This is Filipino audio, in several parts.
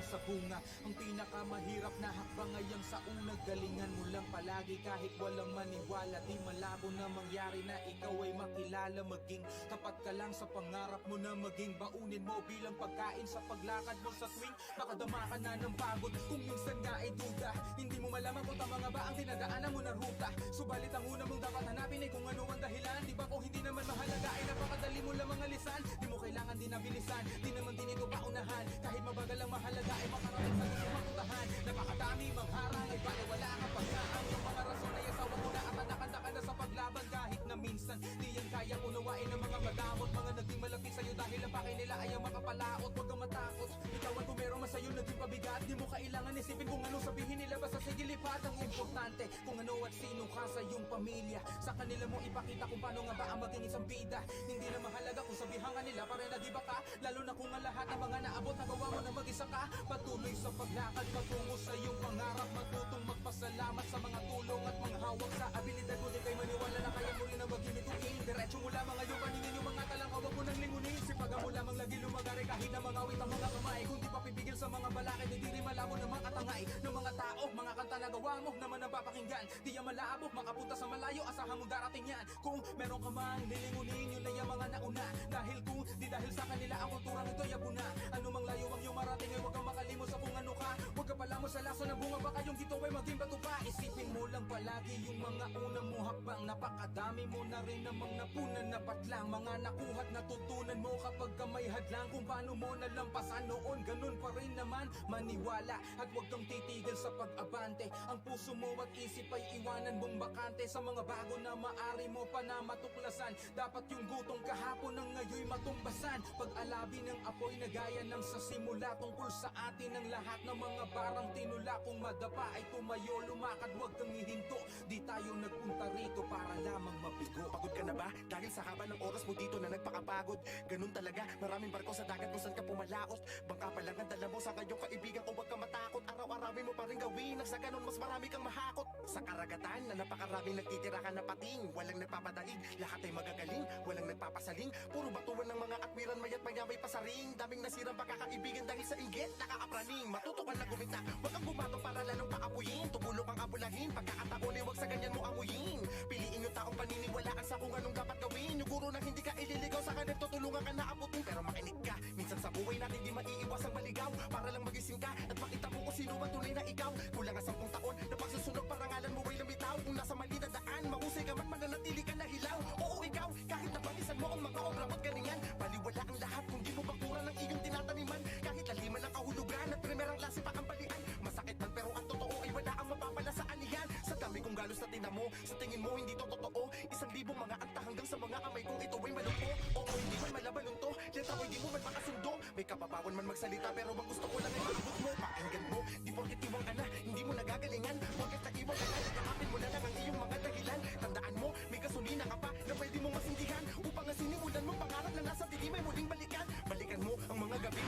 sa bunga. Ang pinakamahirap na hakbang ngayang sa una, galingan mo lang palagi kahit walang maniwala. Di malabo na mangyari na ikaw ay makilala. Maging tapat ka lang sa pangarap mo na maging baunin mo bilang pagkain sa paglakad mo sa swing. Makadama ka na ng pagod kung minsan nga ay duda. Hindi mo malaman kung tama nga ba ang dinadaanan mo na ruta. Subalit ang una mong dapat hanapin ay kung ano ang dahilan. Di ba kung hindi naman mahalaga ay napakadali mo lang mga lisan. Di mo kailangan din na bilisan, di naman din ito paunahan. Kahit mabagal ang mahalaga ay makarating sa gusto maputahan. Napakadami mangharang ay baliwala kapag na ang iyong mga rason ay asawa mo na at nakanda ka na sa paglaban. Kahit na minsan di yan kayang unawain ng mga madamot, mga naging malapit sa'yo dahil ang pake nila ay ang makapalaot. Huwag kang matakot, bitawan kung meron man sa'yo naging pabigat. Di mo kailangan isipin kung ano sabihin nila, basta sige lipat. Ang importante kung ano at sino ka sa iyong pamilya. Sa kanila mo ipakita kung paano nga ba ang maging isang bida. Hindi na mahalaga kung sabihan ka nila pare na di ba ka. Lalo na kung ang lahat ng mga naabot nagawa mo na mag-isa ka. Patuloy sa paglakad patungo sa iyong pangarap. Matutong magpasalamat sa mga tulong at mga hawak sa abilidad mo. Di kay maniwala na kaya mo rin na mag-inituin. Diretso mo lamang ngayon paningin yung mga talang hawak mo nang lingunin. Sipagan mo lamang lagi lumagari kahit na mga awit ang mga kamay. Kung di pa pipigil sa mga balakid, hindi rin malabo ng mga katangay ng mga tao. Mga kanta na gawa mo naman napapakinggan. Di yan malabo, makapunta sa malayo, asahan mo darating yan. Kung meron ka man lilingunin, yun na yung mga nauna. Dahil kung di dahil sa kanila ang kulturang ito yabo na. Ano mang layo ang iyong marating ay huwag kang makalimot sa kung ano ka. Huwag ka pala mo sa laso ng bunga, baka yung dito ay maging bato pa. Isipin mo lang palagi yung mga unang mo hakbang. Napakadami mo na rin namang napunan na patlang. Mga nakuha't natutunan mo kapag ka may hadlang. Kung paano mo nalampasan noon, ganun pa rin naman. Maniwala at huwag kang titigil sa pag-abante. Ang puso mo at isip ay iwanan mong bakante. Sa mga bago na maari mo pa na matuklasan. Dapat yung gutong kahapon ng ngayoy matumbasan. Pag-alabi ng apoy na gaya ng sa simula. Tungkol sa atin ang lahat ng mga barang tinula. Kung madapa ay tumayo, lumakad, huwag kang hihinto. Di tayo nagpunta rito para lamang mabigo. Pagod ka na ba? Dahil sa haba ng oras mo dito na nagpakapagod. Ganun talaga, maraming barko sa dagat kung saan ka pumalaot. Bangka pa lang ang dala mo sa kanyong kaibigan ko, huwag ka matakot. Araw-arawin mo pa rin gawin, nang sa ganun mas marami kang mahakot. Sa karagatan na napakaraming nagtitira ka na pating. Walang nagpapadaig, lahat ay magagaling. Walang nagpapasaling, puro batuan ng mga atwiran. Mayat maya may pasaring, daming nasirang pagkakaibigan dahil sa inggit. Nakakapraning, matuto ka na gumita. Huwag kang bumato para lalong paapuyin. Tumulo kang abulahin, pagkakataon ay huwag sa ganyan mo amuyin. Piliin yung taong paniniwalaan sa kung anong dapat gawin. Yung guro na hindi ka ililigaw, sa kanil tutulungan ka na abutin. Pero makinig ka, minsan sa buhay natin di maiiwas ang maligaw. Para lang magising ka at makita mo kung sino ba tunay na ikaw. Kulang ang 10 taon na pagsusunog, parangalan mo ay lumitaw. Kung nasa mali na daan, mahusay ka man, mananatili ka na hilaw. Oo ikaw, kahit napangisan mo ang mga obra mo't galingan. Baliwala ang lahat kung di mo bakura ng iyong tinataniman. Kahit laliman ang kahulugan at primerang klase pa ang balian. Masakit man pero ang totoo ay wala ang mapapala sa anihan. Sa dami kong galos na tinamo, sa tingin mo hindi to totoo. 1,000 mga anta hanggang sa mga kamay kong ito ay malumpo. Oo, hindi man malabalunto, letra ko hindi mo man makasundo. May kababawan man magsalita pero bang gusto ko lang ay maabot mo. Pakinggan mo, di porket iwang ka na, hindi mo nagagalingan. Porket nag-iwang ka na, nakapin mo na lang ang iyong mga dahilan. Tandaan mo, may gasolina ka pa na pwede mong masindihan. Upang ang sinimulan mo pangarap na nasa tingin may muling balikan. Balikan mo ang mga gabi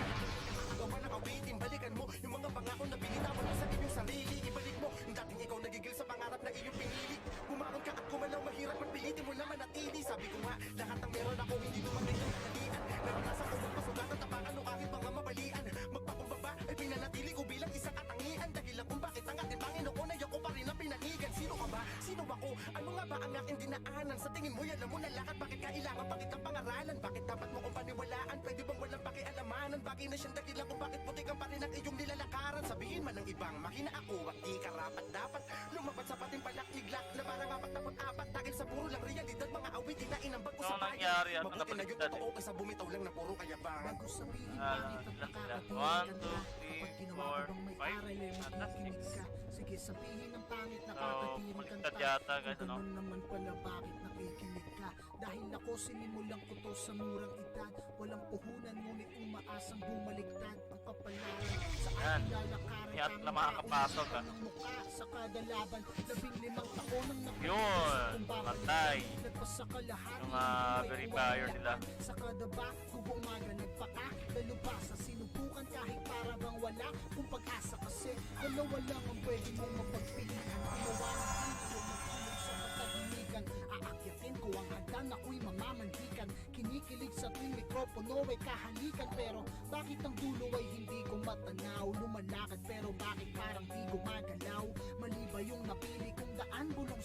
gawa ng awitin, balikan mo yung mga pangako na binitawan mo sa iyong sarili. Ibalik mo yung dating ikaw nagigil sa pangarap na iyong pinili. Bumangon ka at kumalaw, mahirap magpilitin mo na manatili. Sabi ko nga, lahat ng meron ako hindi dumating ng kanalian. Naranasan ko magpasugatan, tapakan o kahit mga mabalian. Magpakumbaba ay pinanatili ko bilang isang katangian. Dahilan kung bakit ang ating Panginoon ay ako pa rin ang pinanigan. Sino ka ba? Sino ako? Ano nga ba ang aking dinaanan? Sa tingin mo yan mo na lahat, bakit kailangan pa kitang pangaralan? Bakit dapat mo kong paniwalaan? Pwede bang walang pakialamanan? Bagay na siyang dakilan kung bakit putik ang pa rin ang iyong nilalakaran. Sabihin man ng ibang makina ako at di karapat dapat lumapat sa pating palakliglak na parang 44 dahil sa puro lang realidad, mga awitin na inambag ko sa bayan. Mabuti na yun totoo kaysa bumitaw lang na puro kayabangan. Bago sabihin bakit ang nakakatinig ka na, kapag ginawa ko bang may aral ay makikinig ka. Sige, sabihin ng pangit nakakatinig ka na, ganun naman pala bakit nakikinig ka. Dahil ako sinimulan ko to sa murang edad, walang puhunan ngunit umaasang bumaliktad. Ang kapalaran sa ating lalakaran, Yan na makakapasok ka. ng mukha sa kada laban. 15 taon ang Yun, matay. Nagpasakalahan Yung verifier nila. sa kada bago umaga nagpakadalo pa sa sinubukan kahit para bang wala kung pag-asa kasi dalawa lang ang pwede mong mapagpilian. Ginawa ng video magkilog sa matahimikan. Aakyatin ko ang hagdan, ako'y mamamanhikan. Kinikilig sa tuwing mikropono ay kahalikan. Pero bakit ang dulo ay hindi ko matanaw?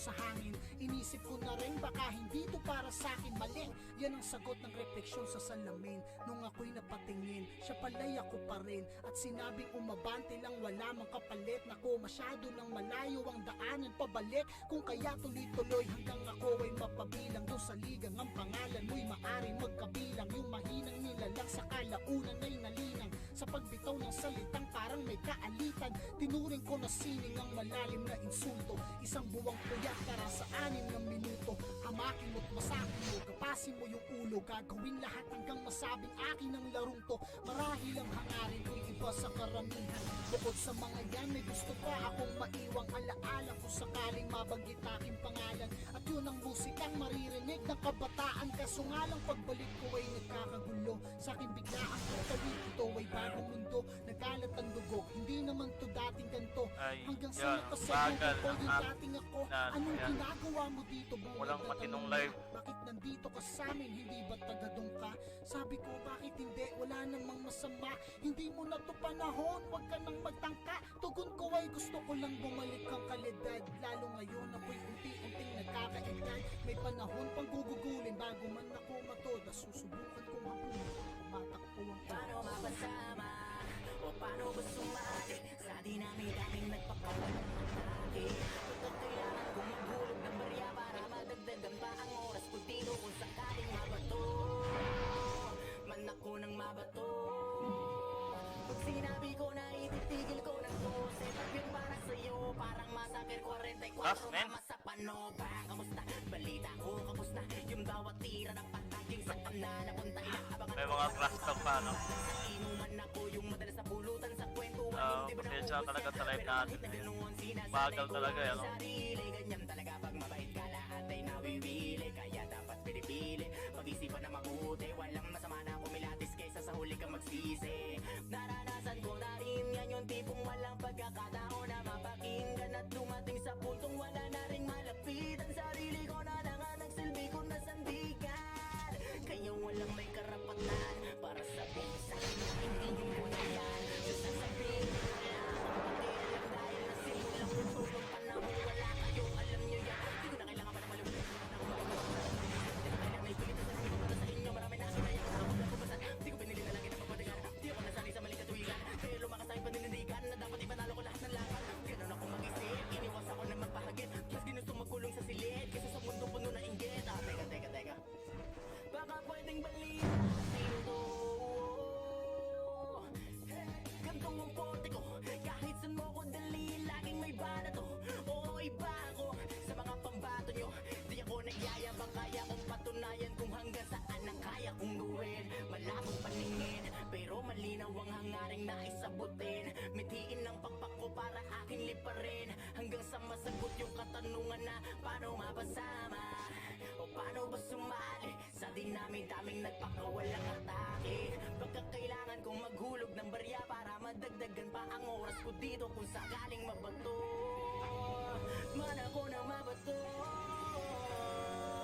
sa hangin. Inisip ko na rin baka hindi to para sa akin. Mali, yan ang sagot ng refleksyon sa salamin. Nung ako'y napatingin, siya pala'y ako pa rin. At sinabing umabante lang wala mang kapalit. Nako, masyado nang malayo ang daanan pabalik. Kung kaya tuloy-tuloy hanggang ako ay mapabilang. Doon sa ligang ang pangalan mo'y maaring magkabilang. Yung mahinang nilalang sa kalaunan ay nalinang. Sa pagbitaw ng salitang parang may kaalitan. Tinuring ko na sining ang malalim na insulto. Isang buwang puyat para sa 6 na minuto. Hamakin mo't masakin mo, kapasin mo yung ulo. Gagawin lahat hanggang masabing akin ang larong to. Marahil ang hangarin ko'y iba sa karamihan. Bukod sa mga yan, may gusto pa akong maiwang alaala kung sakaling mabanggit aking pangalan. At yun ang musikang maririnig ng kabataan. Kaso nga lang pagbalik ko ay nagkakagulo. Sa akin bigla ang tatawid, ito ay bagong mundo. Nagkalat ang dugo, hindi naman to dating ganito. Ay, Hanggang sa yan, nakasagot bagal ko ang yung app dating ako. na, Anong yan. ginagawa mo dito? Buong Walang nagtatanong matinong na, live. bakit nandito ka sa amin? Hindi ba tagadong ka? Sabi ko bakit hindi? Wala namang masama. Hindi mo na to panahon, wag ka nang magtangka. Tugon ko ay gusto ko lang bumalik ang kalidad. Lalo ngayon ako'y unti-unting nagkakaedad. May panahon pang gugugulin bago man ako matoda. Susubukan kong habulin, tumatakbo ang Paano mapasama o paano ba sumali sa dinami-daming nagpapawalang atake? Pagkat kailangan kong maghulog ng barya para madagdagan pa ang oras ko dito kung sakaling mabato man ako ng mabato. Pag sinabi ko na ititigil ko na to, setup yun para sa'yo, parang masakir 44 Last man. mama sa panoba. Kamusta? Balita ko, kapos na yung bawat tira ng pataging sa kamna. Napunta inaabangan May mga crash talk pa, no? inuman ako yung madalas sa pulutan sa kwentuhan. Di ba Pasensya naubos talaga yan? sa live Pero natin. kahit na ganoon, sinasanay Bagal ko talaga, ang ano? sarili. Ganyan talaga pag mabait ka, lahat ay nawiwili. Kaya dapat pinipili, pag-isipan na mabuti. Walang masama na kumilatis kaysa sa huli kang magsisi. Naranasan ko na rin yan, yung tipong walang pagkakataon na mapakinggan. At dumating sa puntong wala na rin malapit. Ang sarili ko na lang ang nagsilbi ko na sandigan. Kaya walang may karapatan para sabihin sa akin na hindi yung muna yan. Sasasabihin ko na lang lang dahil nasimulang ko to yung panahon. Wala kayo, alam nyo yan. Di ko na kailangan pa na malimutan na ako makapagpasan. Di ko kailangan na ipilit na sarili ko para sa inyo. Marami na kinayang ako na kumasan. Di ko pinili na lang kinapapatigan. Di ako nasanay sa maling katuwigan. Kaya lumakas aking paninindigan na dapat ipanalo ko lahat ng laban. Ganun ako mag-isip, iniwas ako na magpahagit. Mas ginusto magkulong sa silid kaysa sa mundo puno na inggit. Teka. Baka pwedeng balita sino to? Gantong ang porte ko, kahit saan mo ko dali, laging may bala to. Oo, iba ako sa mga pambato nyo. Di ako nagyayabang, kaya kong patunayan kung hanggang saan ang kaya kong gawin. Malabong paningin, pero malinaw ang hangaring naisabutin. Mithiin ng pakpak ko para aking liparin, hanggang sa masagot yung katanungan na paano mapasama o paano ba sumali sa dinami-daming nagpakawalang atake. Pagka kailangan kong maghulog ng barya para madagdagan pa ang oras ko dito kung sakaling mabato man ako na mabato.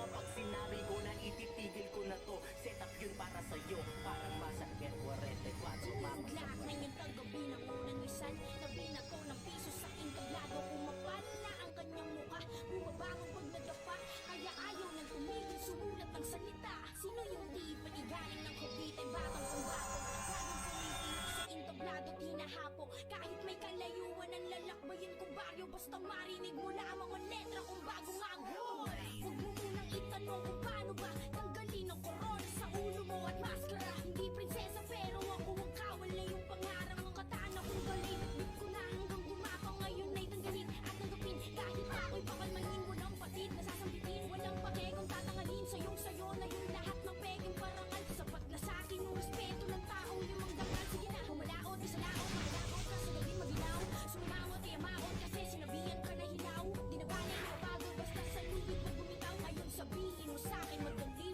Pag sinabi ko na ititigil ko na to, setup yun para sa'yo, parang masakit 44 mama sa Lahat na yung tagabi ng unang isan. Nabina ko ng piso sa entablado. Kumapal na ang kanyang muka, bumabangon pag nadapa. Kaya ayaw nang tumigil, sumulat ng salita. Sino yung di panigaling ng Cavite? Batang pambato, laging kumikilos sa entablado. Tinahapo, kahit may kalayuan ang lalakbayin kong baryo. Basta marinig mo lamang ang letra kung bago nga ang hoy. Huwag mo munang itanong kung paano ba tanggalin ang corona sa ulo mo at maskara. Hindi prinsesa pero ako ang kawal na yung pangarang ang katana kong galing. Bit ko na hanggang gumapang ngayon ay tanggalin at tanggapin. Kahit ako'y pakalmanin, walang patid na sasambitin. Walang pake kung tatangalin sayo na yung lahat ng peking parangal. Sapat na sa akin yung respeto ng taong limang dangal. Sige na, humalaot, isa laot, magalakot ka sa gabi maginaw. Sumangot, iyamaot kasi sinabihan ka na hilaw. Di na bali, nabago basta sa lubid na bumitaw. Ngayon sabihin mo sa akin magdali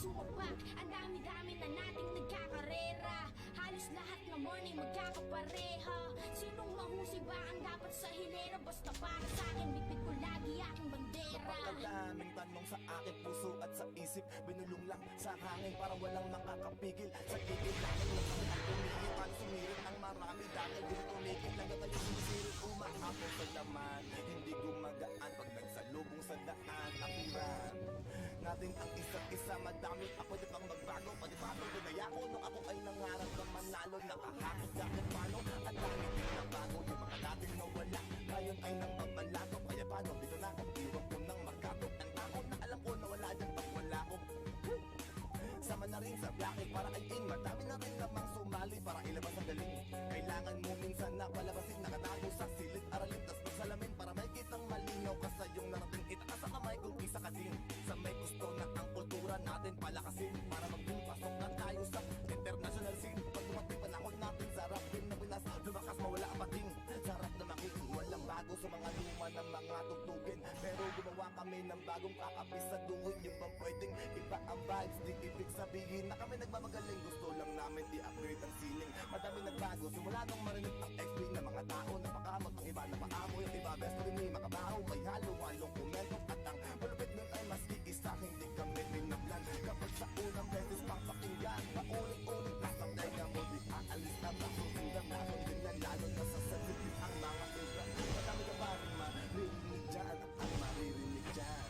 sumabak. Ang dami-dami na nating nagkakarera. Halos lahat ng morning magkakapareha. Sinong mahusay ba ang dapat sa hilera? Basta para sa akin, bitbit ko lagi aking bandera. Napakalaming tanong sa akin, puso at sa isip. Binulong lang sa hangin, parang walang nakakapigil. Sa gigil namin lang kami ang tumigil. Paano sumirit ang marami dahil din tumigil. Nagatayo sumisirit, umahapon sa laman. Hindi gumagaan pag nagsalubong sa daan. Akiran natin ang isa't isa. Madami pa pwede pang magbago. Pwede pa pwede na yako. Nung ako ay nangarap na manalo, nakahakot dahil paano. At dami din na bago. Yung mga dating nawala, ngayon ay nang magmalato. Kaya paano dito na ako, iwan ko ng markato. Ang tako na alam ko na wala dyan pag wala ko. Sama na rin sa blacking para ay in. Madami na rin namang sumali para ilabas ang galing. Kailangan mo minsan na palabasin. Nakatago sa silid, aralin, tas pagsalamin para may kitang malinaw ka sa iyong narating. Itaas sa kamay kung isa ka din. Sa may gusto na ang kultura natin palakasin. Para maging pasok na tayo sa international scene. Pag dumating panahon natin, sarap din na Pinas. Lumakas mawala ang pating. Sarap na making walang bago sa mga luma ng mga tugtugin. Pero gumawa kami ng bagong kakapis sa duhin. Yung bang pwedeng iba ang vibes. Di ibig sabihin na kami nagmamagaling. Gusto lang namin i-upgrade ang ceiling. Madami nagbago simula nang marinig ang XP ng mga tao. Napakamot ang iba na paamo. Yung iba best rin may makabaho. May halo-halong komento. At ang malupit nun ay mas iisa. Hindi kami pinaglan. Kapag sa unang beses papakinggan, paulit-ulit nasa tenga mo. Di aalis na masusundan. Nasundin na lalo na sa salipin ang mga iba. Madami ka pa rin maririnig dyan. At maririnig dyan.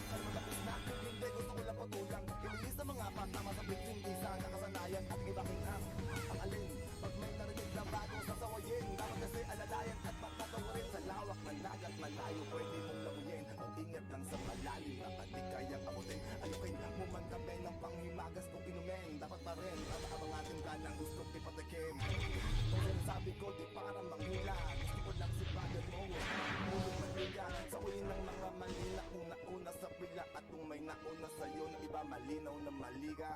Ay matapos na, hindi gusto ko lang patulang. Inilis na mga patama sa bitching isa. Nakasanayan at ibaking ang alin. Pag may narinig na bago sasawayin. Dapat kasi alalayan at magtatawarin. Sa lawak ng dagat malayo pwede mong lamuyin. Mag-ingat lang sa malalim na pati kayang abutin. Ayukin mo man kami ng panghimagas kung inumin. Dapat pa rin at abang ating ganang gusto ipatikim. Kung sinasabi ko di para manghila. Gusto ko lang sipagan mo. Mulong manhiga sa uyin ng mga malina. Kung nauna sa pila at kung may nauna sa'yo na iba malinaw na maliga.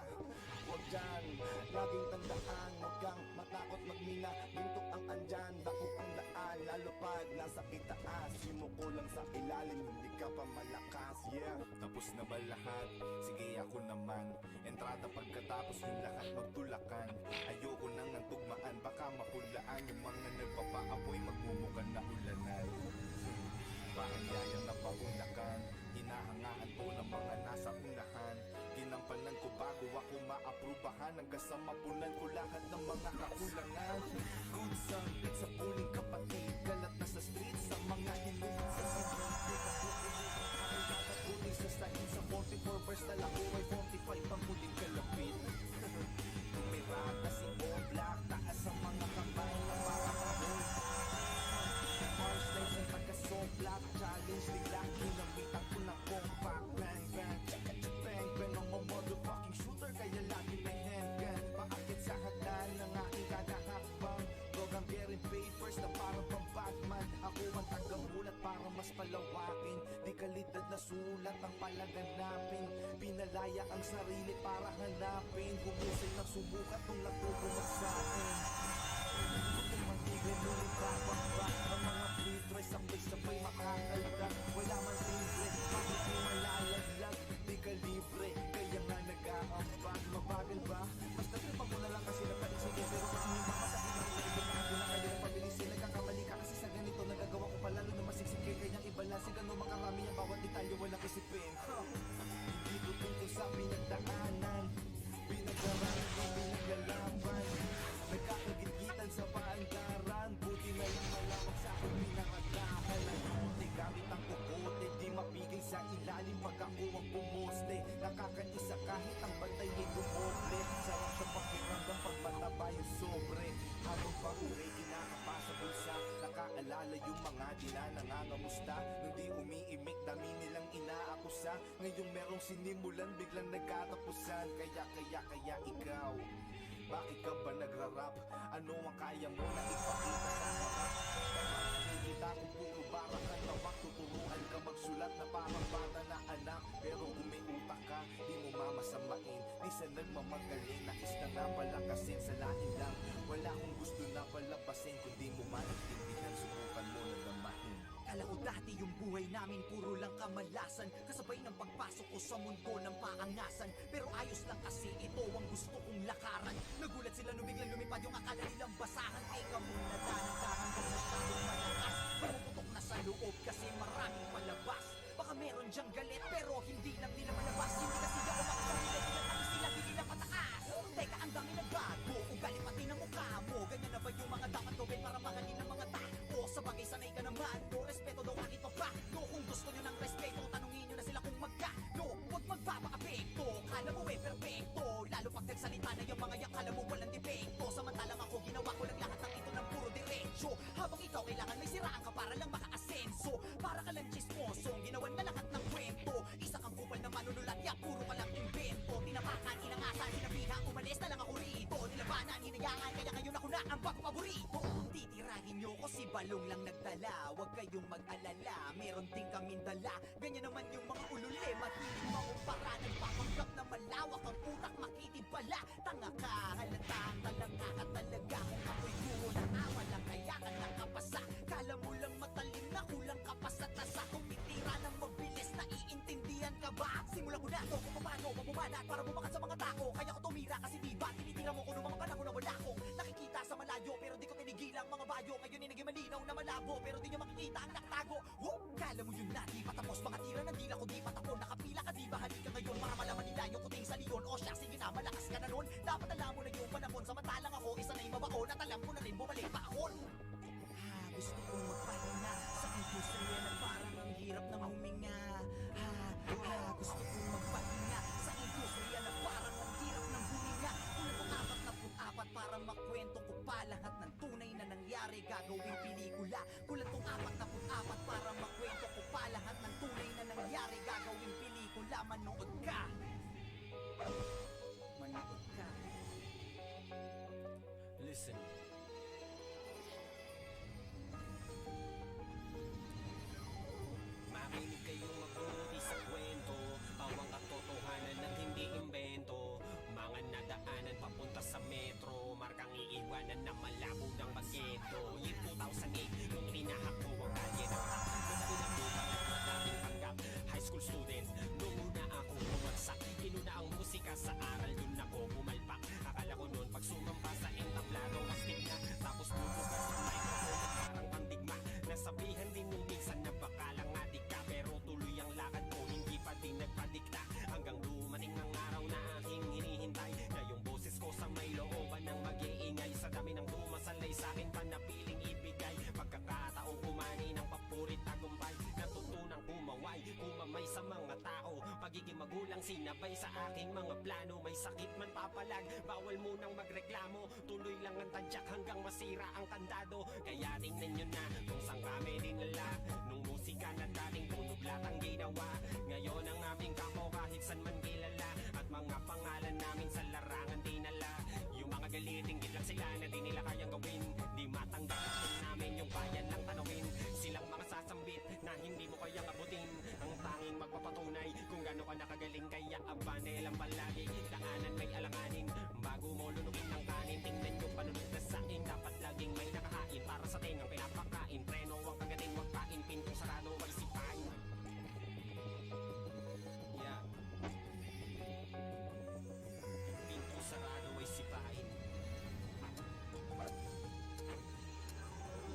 Huwag dyan, laging tandaan. Huwag kang matakot magmina. Bintok ang andyan, bako ang daan. Lalo pag nasa itaas, simuko lang sa ilalim. Hindi ka pa malakas, yeah. Tapos na ba lahat? Sige ako naman. Entrada pagkatapos yung lahat magtulakan. Ayoko nang ang tugmaan, baka mapulaan. Yung mga nagpapaapoy magmumukan na ulanan. Paanyayang na paunlakan. Hinahangaan ko ng mga nasa unahan. Ginampanan ko bago ako maaprubahan. Hanggang sa mapunan ko lahat ng mga kakulangan. Good son, sa puling kapatid. Galat na sa street sa mga hilig sa sinigit. Ang kakapunin sa sahin sa 44 verse na lang ko ay 45 ang muling kalapit. Kung may rap na si All Black, taas ang mga kamay na makakahol. Mars lights ang pagka-soblak. Challenge nila, ginamitan ko na compact. Bang bang, bang bang ang mga motherfucking shooter. Kaya lagi may handgun. Paakit sa hagdan ng aking kakahakbang. Dog ang bearing papers na parang pang Batman. Ako ang tagamulat para mas palawakin. Di kalidad na sulat ang palaganapin. Pinalaya ang sarili para hanapin. Humusay ng sumukat kung natutumak sa akin. Kung mantigay nung kapang ba ang mga free try sabay-sabay makakaldag. Wala man libre, bakit di malalaglag? Di ka libre, kaya nga nag-aambag. Mabagal ba? Basta tripa mo na lang kasi napaisipin. Pero pag hindi makasahin ang ulit na ako na kayo na pabilisin. Nagkakamali ka kasi sa ganito nagagawa ko palalo na masiksik. Kanyang ibalansin gano'ng makarami ang bawat detalye walang isipin. Hindi ko tungkol sa pinagdaanan. Pinagdaranan ko pinaglalaban. Nagkakagitgitan sa paandaran. Buti na lang malawak sa akin pinakatahan. Nagkuti gamit ang kukote. Di mapigil sa ilalim pag ako ang bumuste. Nakakaisa kahit ang bantay ay dumoble. Sarap sa pakiramdam pag mataba yung sobre. Habang pag-uray kinakapa sa bulsa. Nakaalala yung mga di na nangangamusta. Nung di umiimik dami nilang inaakusa. Ngayong merong sinimulan biglang nagkatapusan. Kaya ikaw, bakit ka ba nagrarap? Ano ang kaya mo na ipakita sa harap? Nakikita kong puro barang at tawag. Tuturuan ka magsulat na parang bata na anak. Pero kung may utak ka, di mo mamasamain. Di sa nagmamagaling, nais na nga palakasin. Sa lain lang, wala akong gusto na palabasin. Kung di mo maintindihan, subukan mo na damahin. Kala ko dati yung buhay buhay namin puro lang kamalasan, kasabay ng pagpasok ko sa mundo ng paangasan. Pero ayos lang kasi ito ang gusto kong lakaran. Nagulat sila nung biglang lumipad yung akala nilang basahan. Teka muna, danang hanggang masyadong malakas. Pumuputok na sa loob kasi maraming palabas. Baka meron dyang galit pero hindi lang nila malabas. Hindi kasi ako makasarili, tinatangis sila, hindi na pataas. Teka, ang dami na bago, ugali pati ng mukha mo. Ganyan na ba yung mga dapat gawin para mahalin ng mga tao? Sa bagay sanay ka naman, no respeto daw ang ito pa. No, kung gusto nyo ng respeto, tanungin nyo na sila kung magkano. Huwag magpapakapekto, kala mo perfecto. Lalo pag nagsalita na yung mga yakala mo walang depekto. Samantalang ako, ginawa ko lang lahat ng ito ng puro diretso. Habang ikaw kailangan may siraan ka para lang makaasenso. Para ka lang chismosong, ginawan na lahat ng kwento. Isa kang kupal na manunulat, ya puro ka lang invento. Tinapakan, inangasan, sinabihan, umalis na lang ako rito. Nilabanan, hinayaan, kaya ngayon ako na ang bago paborito. Titirahin nyo ko si Balong lang nagdala. Huwag kayong mag-alala, meron din kaming dala. Ganyan naman yung mga ulule, mahilig makumpara. Nagpapanggap na malawak ang utak, makitid pala. Tanga ka, halatang talangka ka talaga. Kung ako'y guro ng awa lang, kaya ka nakapasa. Kala mo lang matalim na kulang ka pa sa tasa. Tumitira ng mabilis, naiintindihan ka ba? Simulan ko na to kung paano mabumanat para bumakat sa mga tao. Kaya ko tumira kasi diba tinitira mo ko noong mga panahon na wala akong nakikita sa malayo. Pero di ko tinigilang mga bayo. Ngayon ay naging malinaw na malabo, pero di nyo makikita ang nakatago. Kala mo yun na, di patapos. Mga tira ng dila ko, di patapon. Nakapila ka, di ba halika ngayon para malaman nila yung kuting sa leon. O siya, sige na, malakas ka na nun. Dapat alam mo na yung panahon. Samantalang ako, isa na yung mabaon. At alam ko na rin, bumalik pa ako. Gusto kong magpahinga sa industriya na parang ang hirap na huminga. Gusto kong magpahinga sa industriya na parang ang hirap ng huminga. Kulang kong 44 para makwento ko pa lahat ng tunay na nangyari. Gagawing pelikula. Kulang kong 44 para makwento ko pa lahat ng tunay na nangyari. Gagawing pelikula. Manood ka. Manood ka. Listen. Makinig kayong mabuti sa kwento. Pawang katotohanan ng hindi imbento. Mga nadaanan papunta sa metro. Markang iiwanan na malabo ng magketo. Year 2008, nung tinahak ko ang kalye ng rap. Nung pinabutan at madaming panggap. High school student, nung una ako bumagsak. Inuna ang musika sa aral, dun ako pumalpak. Akala ko nun pag sumampa sa entablado, astig na. Tapos bubukas ang microphone at parang pandigma. Nasabihan din nung minsan na baka lang adik ka. Pero tuloy ang lakad ko, hindi pa din nagpadikta. Hanggang dumating ang araw na aking hinihintay. Na yung boses ko sa may looban ng mag-iingay. Sa dami ng dumasalay sa akin pa na piling ibigay. Pagkakataong kumani ng papurit tagumpay. Natutunang kumaway, kumamay sa mga tao. Pagiging magulang sinabay sa aking mga plano. May sakit man papalag, bawal munang magreklamo. Tuloy lang ang tadyak hanggang masira ang kandado. Kaya tingnan nyo na kung saan kami dinala. Nung musika na dating tunog lahat ang ginawa. Ngayon ang aming kampo kahit saan man kilala. At mga pangalan namin sa larangan dinala. Yung mga galiting lang sila na di nila kayang gawin. Di matanggap namin yung bayan lang tanungin. Silang mga sasambit na hindi mo kayang abutin. Ang tanging magpapatunay kung gaano ka nakagaling. Kaya abanelang palagi, daanan may alanganin. Bago mo lunugin ng kanin, tingnan yung panunod na sain. Dapat laging may nakahain para sa tingang pinapakain. Preno ang kagating, wag pain, pintong sarado, wag isipain. Yeah. Pintong sarado ay sipain.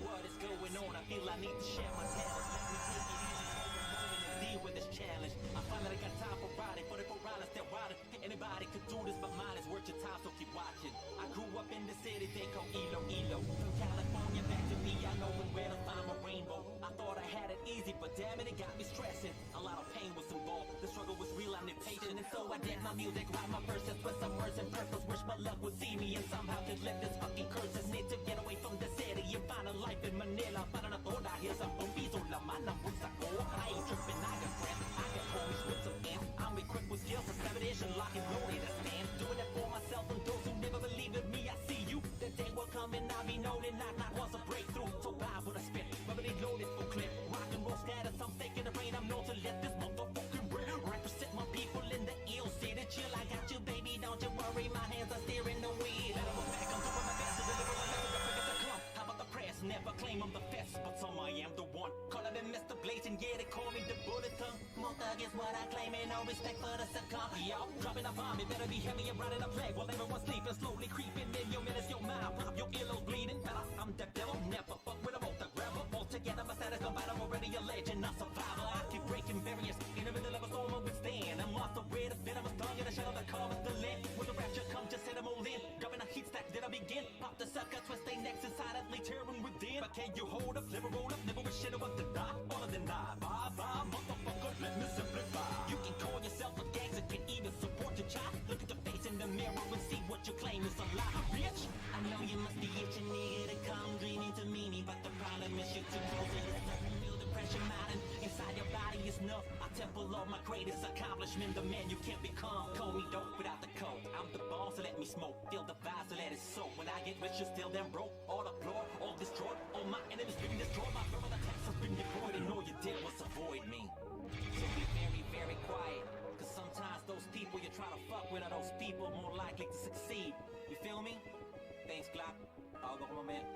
What is going on? I feel I need to share my talent. Let me take it easy for a moment and deal with this challenge. I finally got time for riding, for the Corrales that riding. Anybody could do this, but mine is worth your time, so keep watching. I grew up in the city they call Ilo. From California back to me, I know when where to find my rainbow. I thought I had it easy, but damn it, it got me stressing. A lot of pain was involved, the struggle was real, I'm impatient. And so I did my music, write my verses with some words and purpose. Wish my luck would see me and somehow could lift this fucking curses. Need to get away from the city and find a life in Manila. Para na to dahil sa pumpiso laman ng bulsa ko. I ain't tripping, I got friends, I got homies with some ends. I'm equipped with skills, 7 inch and lock and loaded to stand. Doing it for myself and those who never believe in me, I see you. The day will come and I'll be known and not once a breakthrough. So vibe when I spit, whether they loaded for clip. Rock and roll status, I'm faking the rain, I'm known to let this motherfucking rip. Represent my people in the ill city, chill, I got you baby, don't you worry, my hands are steering the wheel. Let 'em go back, I'm doing my best to deliver a level that breaks the clump. How about the press, never claim I'm the best, but some I am the one. station, yeah, they call me the bullet tongue. More thug is what I claim, and no respect for the succumb. Yo, dropping a bomb, it better be heavy and running a plague. While everyone's sleeping, slowly creeping in your minutes, your mind pop, your earlobe bleeding. But I'm the devil, never fuck with a multi rebel. Altogether, my status don't bite, I'm already a legend, a survivor. I keep breaking barriers in the middle of a storm, I withstand. I'm lost with a venomous tongue in a shell that covers the land. When the rapture comes, just set them all in. Dropping a heat stack, then I begin. Pop the sucker, twist they necks and silently tearing within. But can you hold up, never roll up, never wish shit about the die. All of the die, bye, motherfucker, let me simplify. You can call yourself a gangster, can even support your child. Look at the face in the mirror and see what you claim is a lie, bitch. I know you must be itching, nigga, to come dreaming to meet me. But the problem is you're too close to the sun. Feel the pressure mounting inside your body is enough. I temple of my greatest accomplishment, the man you can't become. Call me dope without the code. I'm the boss, so let me smoke. Feel the vibe, so let it soak. When I get rich, you're still them broke. All applaud, all destroyed. All my enemies been destroyed. My brother, the text has been deployed, and all you did was avoid me. So be very, very quiet. Cause sometimes those people you try to fuck with are those people more likely to succeed. You feel me? Thanks, Glock. Tawag ako mamaya.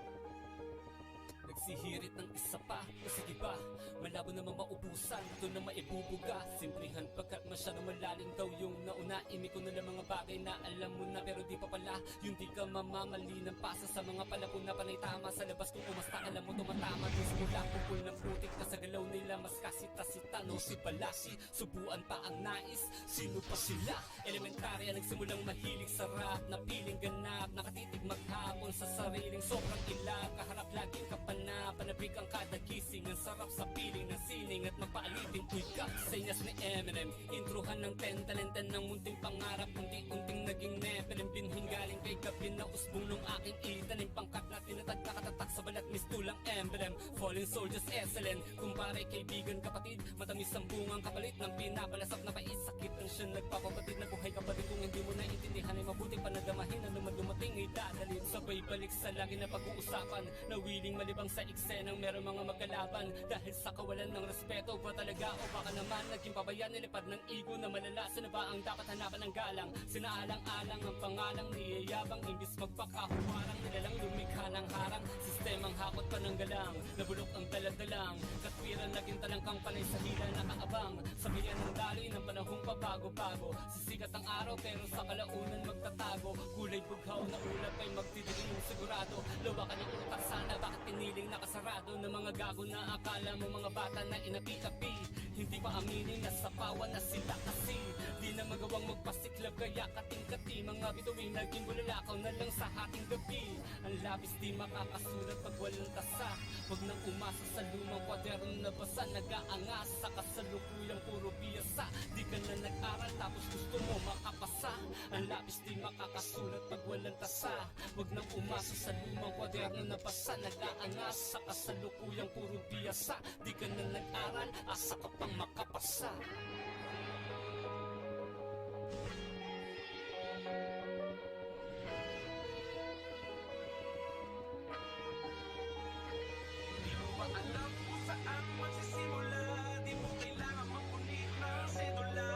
Nagsihirit ng isa pa, o sige ba, malabo namang maubusan, ito na maibubuga. Simplihan pagkat masyadong malalim daw yung nauna. Imi ko na lang mga bagay na alam mo na, pero di pa pala yung di ka mamamali ng pasa sa mga palapon na panay tama. Sa labas kung umasta, alam mo tumatama. Diyos mula pupul ng putik na sa galaw nila. Mas kasita-sita, no si palasi, subuan pa ang nais. Sino pa sila? Elementary ang nagsimulang mahilig sa rap, na piling ganap, nakatitig maghapon sa sariling sobrang ilag. Kaharap laging kapal na panabik ang kada gising. Ang sarap sa piling ng sining at magpaalipin uykap sa inyas ni Eminem. Intruhan ng 10 talenten ng munting pangarap, unti-unting naging nepelem. Binhing galing kay Gabin na usbong nung aking itanim. Pangkat na tinatag nakatatak sa balat, mistulang emblem. Fallen soldiers excellent, kumpare kaibigan kapatid. Matamis ang bungang kapalit ng pinapalasap na pais. Sakit ang siya nagpapabatid na buhay kapatid. Kung hindi mo naiintindihan ay mabuti panadamahin. Ano man dumating ay dadalhin. Sabay balik sa lagi na pag-uusapan, na willing malibang sa eksenang meron mga magkalaban. Dahil sa kawalan ng respeto ba talaga, o baka naman naging pabayan, nilipad ng ego na malala. Sino ba ang dapat hanapan ng galang? Sinaalang-alang ang pangalang niyayabang, imbis magpakahuwarang nilalang lumikha ng harang. Sistemang hakot pa ng galang, nabulok ang daladalang. Katwiran naging talangkang panay sa hila nakaabang. Sabihan ng daloy ng panahong pabago-bago. Sisikat ang araw pero sa kalaunan magtatago. Kulay bughaw na ulap ay magdidilim sigurado. Lawakan ang utak sana, bakit piniling nakasarado ng mga gago na akala mo mga bata na inapi-api. Hindi pa aminin na sa pawa na sila kasi di na magawang magpasiklab kaya kating-kati. Mga bituin naging bulalakaw na lang sa hating gabi. Ang labis di makakasulat pag walang tasa. Huwag nang umasa sa lumang kwaderno na basa. Nag-aangas sa kasalukuyang puro biyasa. Di ka na nag-aral tapos gusto mo makapasa. Ang labis di makakasulat pag walang tasa. Huwag nang umasa sa lumang kwaderno na basa. Nag-aangas sa kasalukuyang puro biyasa. Di ka na nag-aral, asa ka pang makapasa. Di mo ba alam kung saan magsisimula? Di mo kailangan magpunit ng sedula.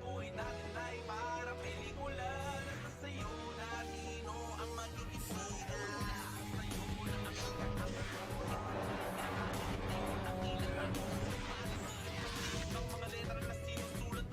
Buhay natin ay para pelikula. Nasa sa'yo na sino ang magiging sida. Nasa sa'yo na ang ng mga letra na sinusulat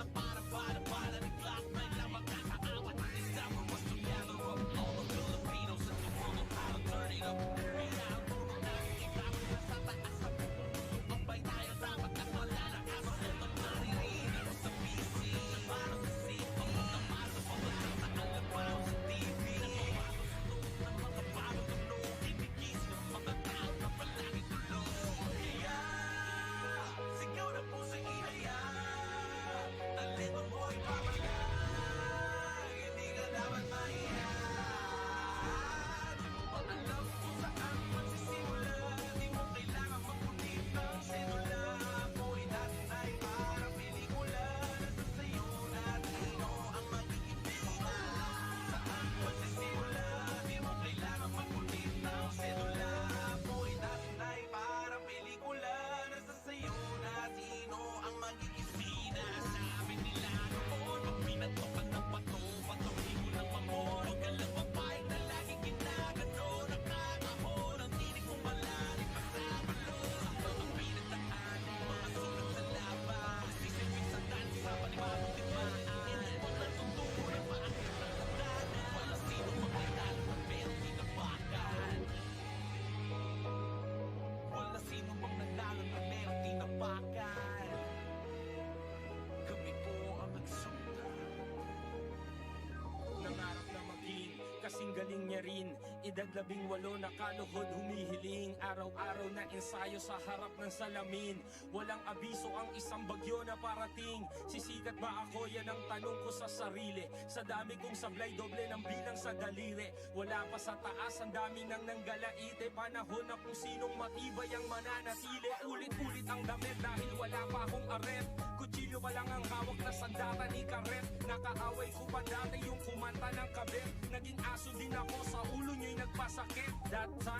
edad 18 nakaluhod humihiling. Araw-araw na ensayo sa harap ng salamin. Walang abiso ang isang bagyo na parating. Sisikat ba ako? Yan ang tanong ko sa sarili. Sa dami kong sablay, doble ng bilang sa daliri. Wala pa sa taas, ang dami nang nanggalaite. Panahon na kung sinong matibay ang mananatili. Ulit-ulit ang damit dahil wala pa akong aret. Kutsilyo pa lang ang hawak na sandata ni Karet. Nakaaway ko pa dati yung kumanta ng kabit. Naging aso din ako, sa ulo nyo'y nagpasakit. That time